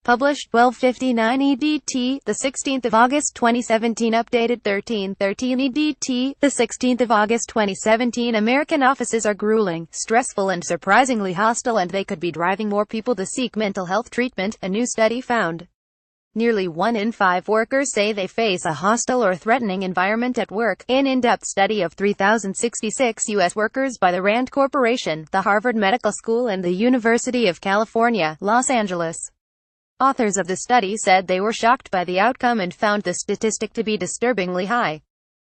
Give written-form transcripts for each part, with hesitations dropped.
Published 12:59 EDT, the 16th of August 2017. Updated 13:13 EDT, the 16th of August 2017. American offices are grueling, stressful and surprisingly hostile, and they could be driving more people to seek mental health treatment, a new study found. Nearly 1 in 5 workers say they face a hostile or threatening environment at work. An in-depth study of 3,066 U.S. workers by the Rand Corporation, the Harvard Medical School and the University of California, Los Angeles. Authors of the study said they were shocked by the outcome and found the statistic to be disturbingly high.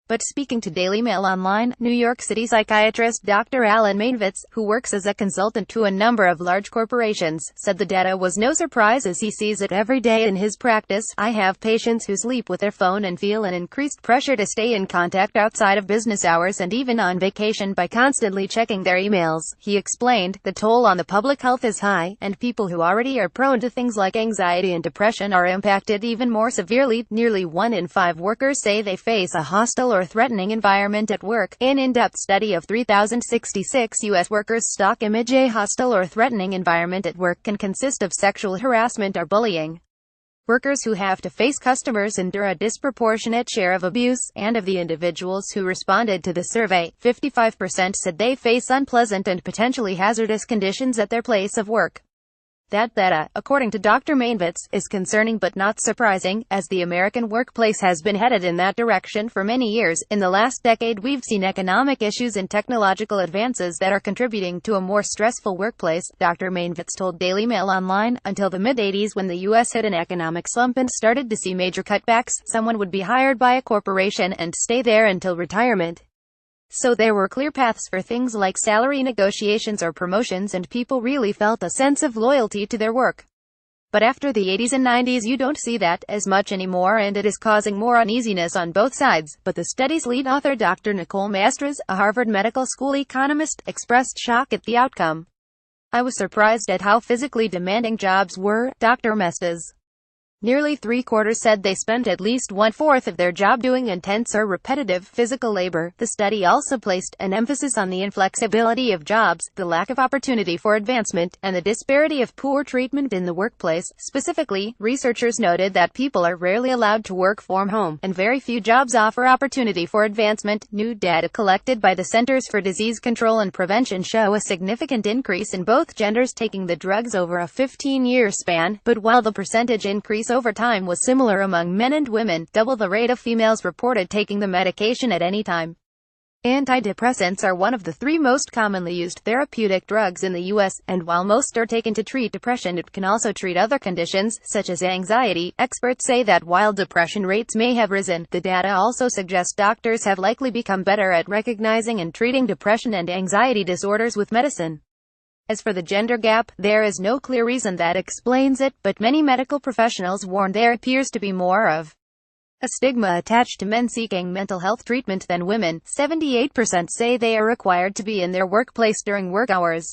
But speaking to Daily Mail Online, New York City psychiatrist Dr. Alan Mainvitz, who works as a consultant to a number of large corporations, said the data was no surprise as he sees it every day in his practice. I have patients who sleep with their phone and feel an increased pressure to stay in contact outside of business hours and even on vacation by constantly checking their emails. He explained, the toll on the public health is high, and people who already are prone to things like anxiety and depression are impacted even more severely. Nearly 1 in 5 workers say they face a hostile or threatening environment at work. An in-depth study of 3,066 U.S. workers' stock image. A hostile or threatening environment at work can consist of sexual harassment or bullying. Workers who have to face customers endure a disproportionate share of abuse, and of the individuals who responded to the survey, 55% said they face unpleasant and potentially hazardous conditions at their place of work. That data, according to Dr. Mainvitz, is concerning but not surprising, as the American workplace has been headed in that direction for many years. In the last decade, we've seen economic issues and technological advances that are contributing to a more stressful workplace, Dr. Mainvitz told Daily Mail Online. Until the mid-80s, when the U.S. hit an economic slump and started to see major cutbacks, someone would be hired by a corporation and stay there until retirement. So there were clear paths for things like salary negotiations or promotions, and people really felt a sense of loyalty to their work. But after the 80s and 90s, you don't see that as much anymore, and it is causing more uneasiness on both sides. But the study's lead author, Dr. Nicole Mastras, a Harvard Medical School economist, expressed shock at the outcome. I was surprised at how physically demanding jobs were, Dr. Mastras. Nearly 3/4 said they spent at least 1/4 of their job doing intense or repetitive physical labor. The study also placed an emphasis on the inflexibility of jobs, the lack of opportunity for advancement, and the disparity of poor treatment in the workplace. Specifically, researchers noted that people are rarely allowed to work from home, and very few jobs offer opportunity for advancement. New data collected by the Centers for Disease Control and Prevention show a significant increase in both genders taking the drugs over a 15-year span, but while the percentage increase over time was similar among men and women, double the rate of females reported taking the medication at any time. Antidepressants are one of the 3 most commonly used therapeutic drugs in the U.S., and while most are taken to treat depression, it can also treat other conditions, such as anxiety. Experts say that while depression rates may have risen, the data also suggests doctors have likely become better at recognizing and treating depression and anxiety disorders with medicine. As for the gender gap, there is no clear reason that explains it, but many medical professionals warn there appears to be more of a stigma attached to men seeking mental health treatment than women. 78% say they are required to be in their workplace during work hours.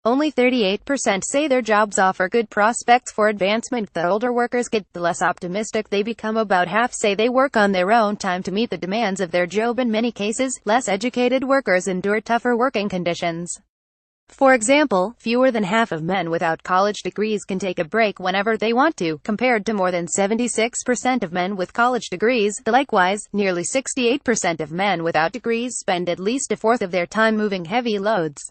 Only 38% say their jobs offer good prospects for advancement. The older workers get, the less optimistic they become. About half say they work on their own time to meet the demands of their job. In many cases, less educated workers endure tougher working conditions. For example, fewer than half of men without college degrees can take a break whenever they want to, compared to more than 76% of men with college degrees. Likewise, nearly 68% of men without degrees spend at least 1/4 of their time moving heavy loads.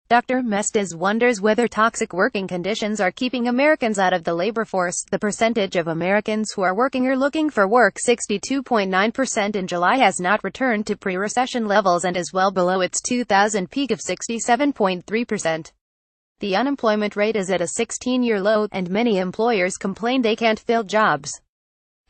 Dr. Mastras wonders whether toxic working conditions are keeping Americans out of the labor force. The percentage of Americans who are working or looking for work, 62.9% in July, has not returned to pre-recession levels and is well below its 2000 peak of 67.3%. The unemployment rate is at a 16-year low, and many employers complain they can't fill jobs.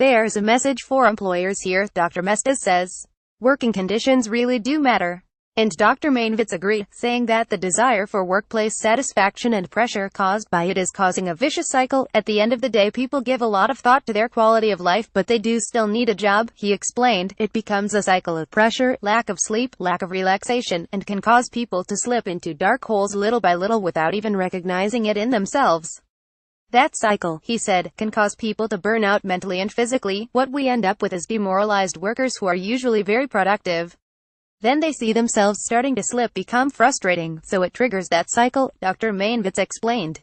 There's a message for employers here, Dr. Mastras says. Working conditions really do matter. And Dr. Mainvitz agreed, saying that the desire for workplace satisfaction and pressure caused by it is causing a vicious cycle. At the end of the day, people give a lot of thought to their quality of life, but they do still need a job. He explained, it becomes a cycle of pressure, lack of sleep, lack of relaxation, and can cause people to slip into dark holes little by little without even recognizing it in themselves. That cycle, he said, can cause people to burn out mentally and physically. What we end up with is demoralized workers who are usually very productive. Then they see themselves starting to slip, become frustrating, so it triggers that cycle, Dr. Mainvitz explained.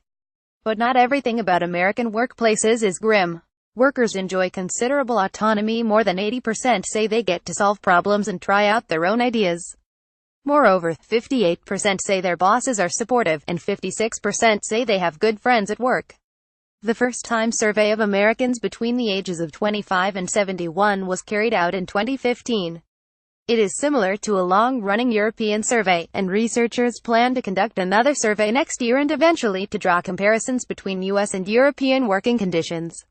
But not everything about American workplaces is grim. Workers enjoy considerable autonomy. More than 80% say they get to solve problems and try out their own ideas. Moreover, 58% say their bosses are supportive, and 56% say they have good friends at work. The first-time survey of Americans between the ages of 25 and 71 was carried out in 2015. It is similar to a long-running European survey, and researchers plan to conduct another survey next year and eventually to draw comparisons between US and European working conditions.